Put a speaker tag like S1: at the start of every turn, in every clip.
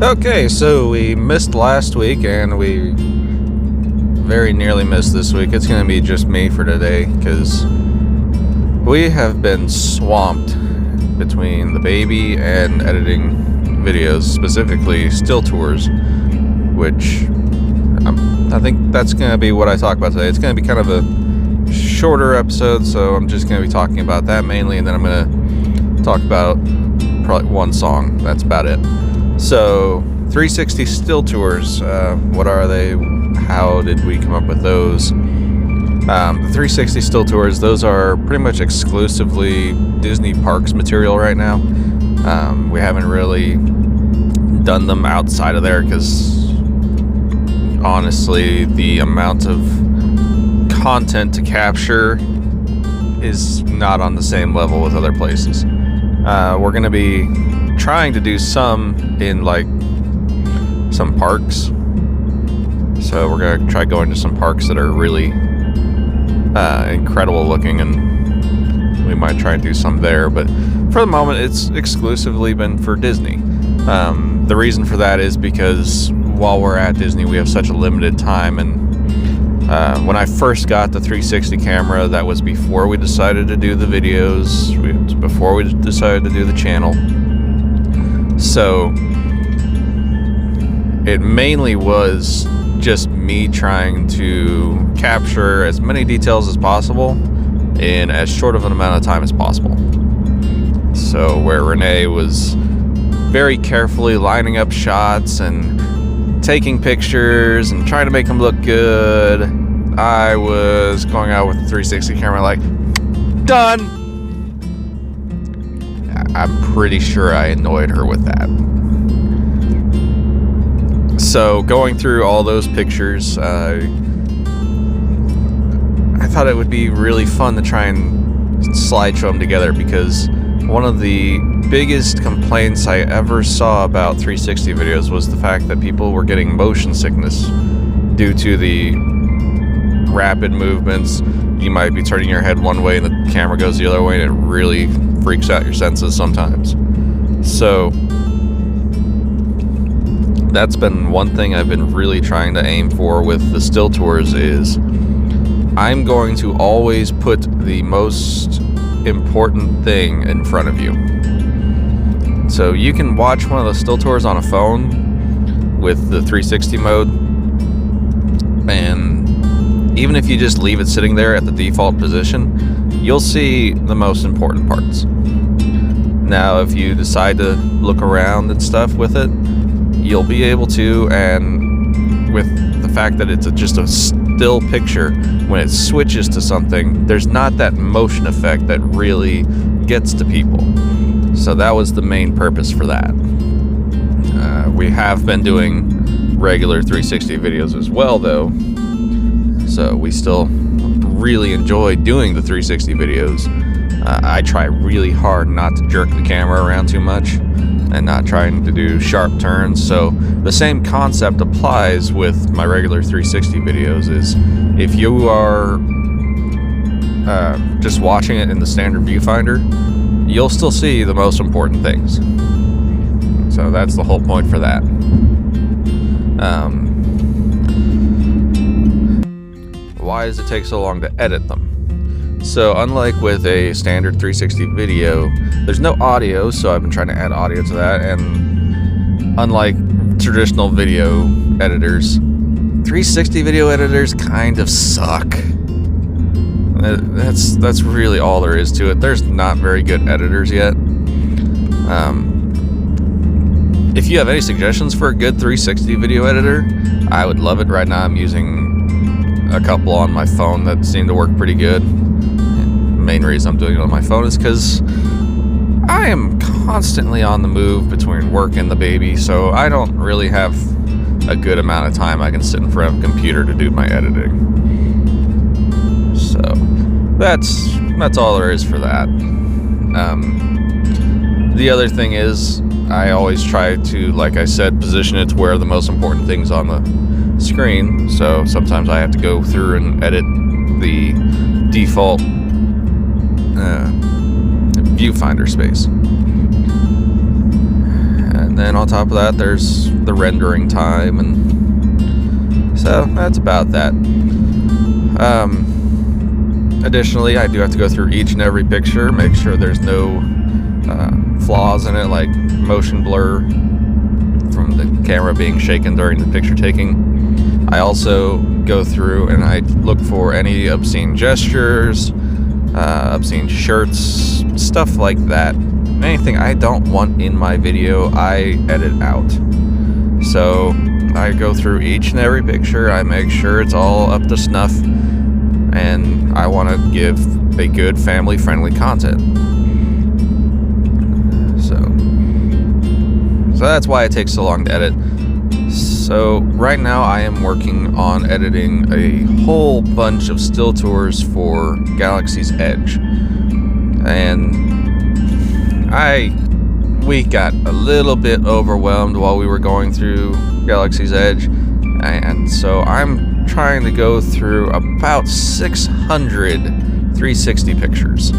S1: Okay, so we missed last week and we very nearly missed this week. It's going to be just me for today because we have been swamped between the baby and editing videos, specifically still tours, which I think that's going to be what I talk about today. It's going to be kind of a shorter episode, so I'm just going to be talking about that mainly, and then I'm going to talk about probably one song. That's about it. So 360 still tours, what are they? How did we come up with those? The 360 still tours, those are pretty much exclusively Disney parks material right now. We haven't really done them outside of there because honestly the amount of content to capture is not on the same level with other places. We're going to be trying to do some in like some parks, so we're going to try going to some parks that are really incredible looking, and we might try and do some there, but for the moment it's exclusively been for Disney. The reason for that is because while we're at Disney we have such a limited time, and when I first got the 360 camera, that was before we decided to do the videos, before we decided to do the channel. So it mainly was just me trying to capture as many details as possible in as short of an amount of time as possible. So where Renee was very carefully lining up shots and taking pictures and trying to make them look good, I was going out with the 360 camera like, done! I'm pretty sure I annoyed her with that. So going through all those pictures, I thought it would be really fun to try and slideshow them together, because one of the biggest complaints I ever saw about 360 videos was the fact that people were getting motion sickness due to the rapid movements. You might be turning your head one way and the camera goes the other way, and it really freaks out your senses sometimes. So that's been one thing I've been really trying to aim for with the still tours, is I'm going to always put the most important thing in front of you. So you can watch one of the still tours on a phone with the 360 mode, and even if you just leave it sitting there at the default position, you'll see the most important parts. Now, if you decide to look around and stuff with it, you'll be able to, and with the fact that it's just a still picture, when it switches to something, there's not that motion effect that really gets to people. So that was the main purpose for that. We have been doing regular 360 videos as well though, so we still really enjoy doing the 360 videos. I try really hard not to jerk the camera around too much and not trying to do sharp turns. So the same concept applies with my regular 360 videos, is if you are just watching it in the standard viewfinder, you'll still see the most important things. So that's the whole point for that. Why does it take so long to edit them? So unlike with a standard 360 video, there's no audio, so I've been trying to add audio to that, and unlike traditional video editors, 360 video editors kind of suck. That's really all there is to it. There's not very good editors yet. If you have any suggestions for a good 360 video editor, I would love it. Right now I'm using a couple on my phone that seem to work pretty good. The main reason I'm doing it on my phone is because I am constantly on the move between work and the baby, so I don't really have a good amount of time I can sit in front of a computer to do my editing. So that's all there is for that. The other thing is, I always try to, like I said, position it to where the most important things on the screen. So sometimes I have to go through and edit the default viewfinder space. And then on top of that, there's the rendering time, and so that's about that. Additionally, I do have to go through each and every picture, make sure there's no flaws in it, like motion blur from the camera being shaken during the picture taking. I also go through and I look for any obscene gestures, obscene shirts, stuff like that. Anything I don't want in my video, I edit out. So I go through each and every picture, I make sure it's all up to snuff, and I want to give a good family-friendly content. So that's why it takes so long to edit. So right now I am working on editing a whole bunch of still tours for Galaxy's Edge. And we got a little bit overwhelmed while we were going through Galaxy's Edge. And so I'm trying to go through about 600 360 pictures.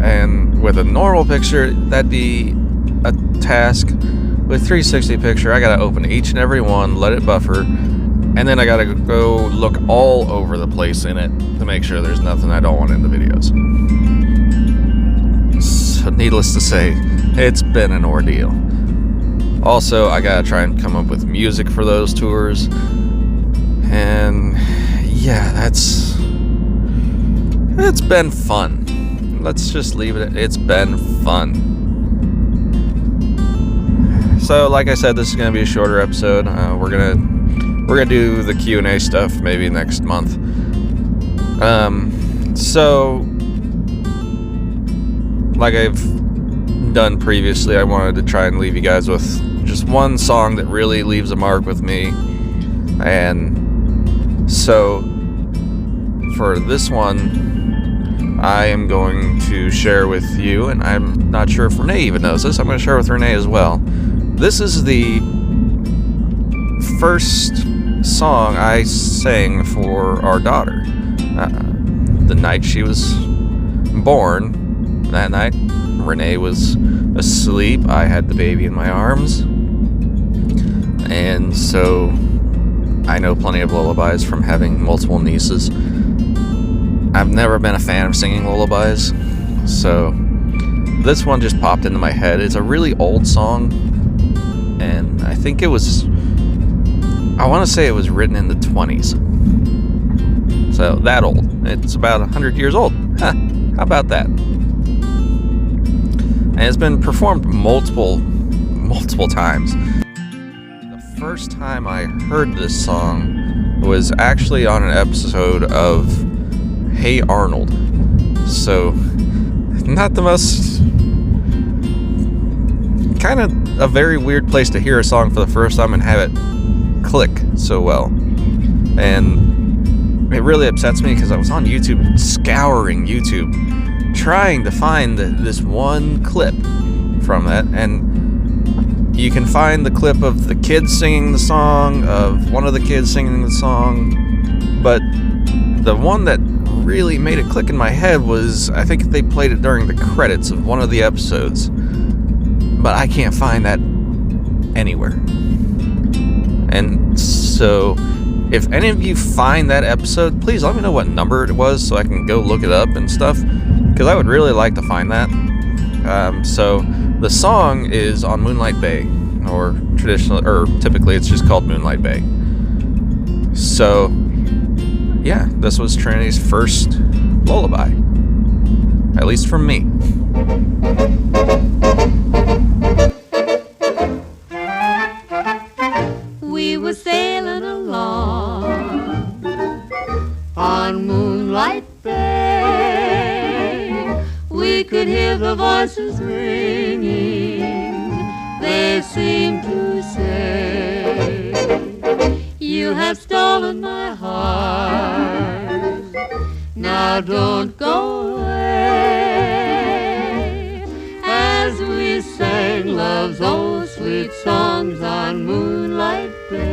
S1: And with a normal picture, that'd be a task. With 360 picture, I gotta open each and every one, let it buffer, and then I gotta go look all over the place in it to make sure there's nothing I don't want in the videos. So needless to say, it's been an ordeal. Also, I gotta try and come up with music for those tours, and yeah, it's been fun. Let's just leave it at it's been fun. So, like I said, this is going to be a shorter episode. We're gonna do the Q&A stuff maybe next month. So, like I've done previously, I wanted to try and leave you guys with just one song that really leaves a mark with me. And so, for this one, I am going to share with you, and I'm not sure if Renee even knows this. I'm going to share with Renee as well. This is the first song I sang for our daughter. The night she was born, that night, Renee was asleep. I had the baby in my arms. And so I know plenty of lullabies from having multiple nieces. I've never been a fan of singing lullabies, so this one just popped into my head. It's a really old song, and I think I want to say it was written in the 20s. So that old. It's about 100 years old. Huh, how about that? And it's been performed multiple times. The first time I heard this song was actually on an episode of Hey Arnold. So, not the most... kind of a very weird place to hear a song for the first time and have it click so well. And it really upsets me because I was on YouTube, scouring YouTube, trying to find this one clip from it, and you can find the clip of the kids singing the song, of one of the kids singing the song, but the one that really made it click in my head was, I think they played it during the credits of one of the episodes, but I can't find that anywhere. And so, if any of you find that episode, please let me know what number it was so I can go look it up and stuff, because I would really like to find that. So the song is on Moonlight Bay, or typically it's just called Moonlight Bay. So yeah, this was Trinity's first lullaby, at least from me.
S2: We were sailing along on Moonlight Bay. We could hear the voices ringing. They seemed to say, "You have stolen my heart. Now don't go away." As we sang love's old sweet songs on Moonlight Bay.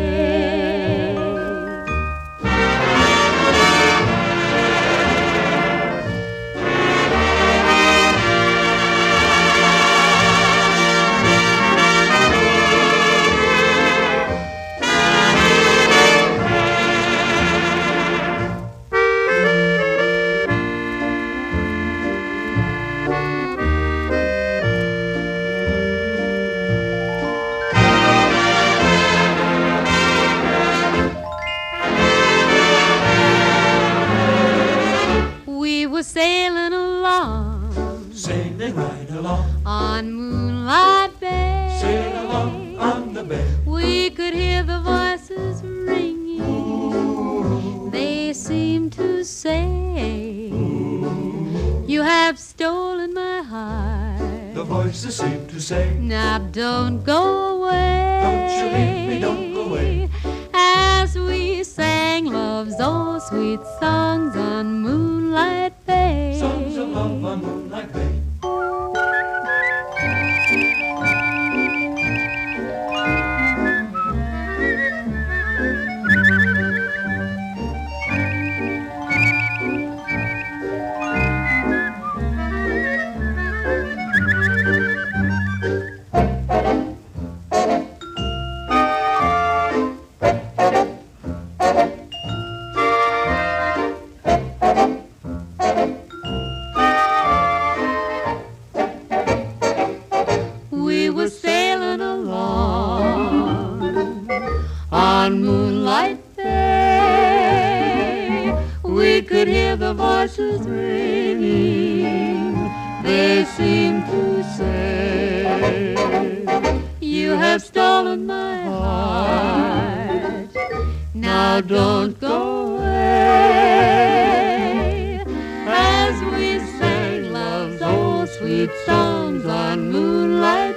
S2: voices seem to say,
S3: now don't go away.
S2: don't you leave me, don't go away.
S3: As we sang love's oh sweet songs on Moonlight Bay.
S2: Songs of love on Moonlight Bay.
S3: We were sailing along on Moonlight Bay. We could hear the voices ringing. They seemed to say, you have stolen my heart. Now don't go away. As we sang love's old sweet songs on Moonlight